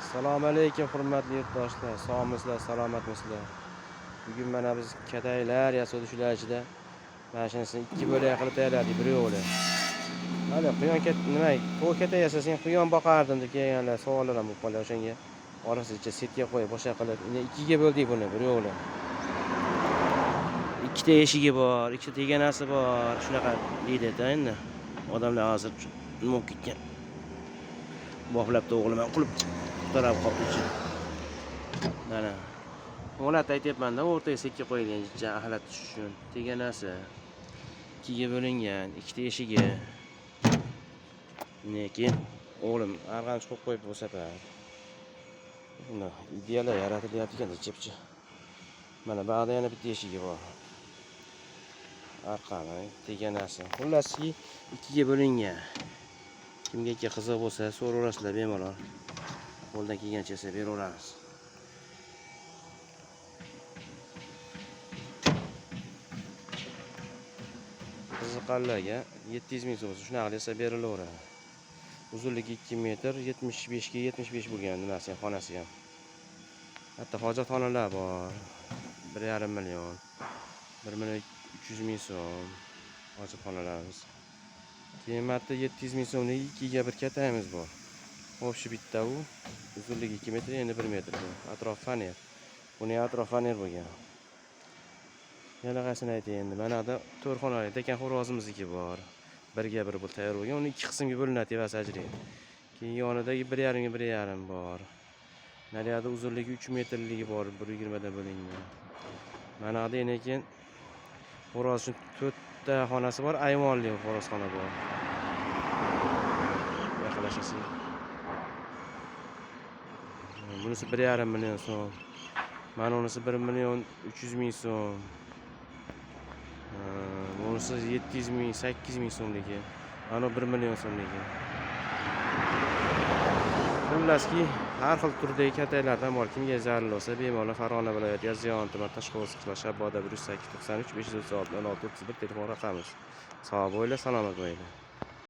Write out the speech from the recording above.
Assalomu alaykum hurmatli yurtdoshlar. Sog'misizlar, salomatmisizlar? Bugun mana biz kataylar yasadi shular ichida. Mana shunisini ikki bo'lak qilib tayyorladik, bir yo'li. Hali quyon nima, to'y katay yasasang quyon boqardim deb kelganlar savollar ham bo'lib qoldi. O'shanga orasiga setga qo'yib boshqa qilib, ikkiga bo'ldik buni, bir yo'li. Ikkita eshigi bor, ikkita teganasi bor. Shunaqa deydi-da endi. Odamlar hozir nima ketgan. Boflab o'g'lim ham qulib tarab qopdi. Mana. Holat aytyapman-da, o'rtaga sekka qo'yilgan ahlat tushish uchun. Teganasi ikkiga bo'lingan, ikkita eshigi. Lekin o'g'lim arg'amchi qo'yib qo'yib bu safar. Buni ideallar yaratilyapti ekan chepchi. Mana ba'da yana bitta eshigi bor. Arqani, teganasi. Xullaski ikkiga bo'lingan. Kimga qiziq bo'lsa, so'raverasizlar bemalol. Qo'ldan kelgancha beraveramiz. Qiziqqanlarga 700 ming so'm shunaqa desa berilaveradi. Uzunligi 2 metr, 75 ga 75 bo'lgan nimasi ham, xonasi ham. Hatto hojatxonalar bor. 1,5 million, 1 million 300 ming so'm hojatxonalarimiz. Qiymati 700 ming so'mlik ikkiga bir katayimiz bor. O'shi bitta u. Uzunligi 2 metr, endi 1 metr bu. Atrof faner. Buni atrof faner bo'lgan. Yana qaysini aytay endi. Mana da 4 xonali tekan xo'rozimizniki bor. 1 ga 1 bo'lib tayyor bo'lgan. Uni 2 qismga bo'linadi tevasi ajraydi. Keyin yonidagi 1,5 ga 1,5 bor. Naryoqda uzunligi 3 metrligi bor, 1,20 dan bo'lingan. Mana da endi xo'roz uchun 4 ta xonasi bor, ayvonli xo'rozxona bor. Yaqinlashasiz. Bunisi 1,5 million so'm. Mana unisi 1 million 300 ming so'm. Bunisi 700 ming, 800 ming so'mligi. Mana 1 million so'mligi. Xullaski har xil turdagi kataylardan bor. Kimga zarur bo'lsa, bemalol Farg'ona viloyati Yozyovon tuman Tashqi qishloq Shaboda 108 93 536 16 31 telefon raqamimiz. Sog' bo'linglar, salomat bo'linglar.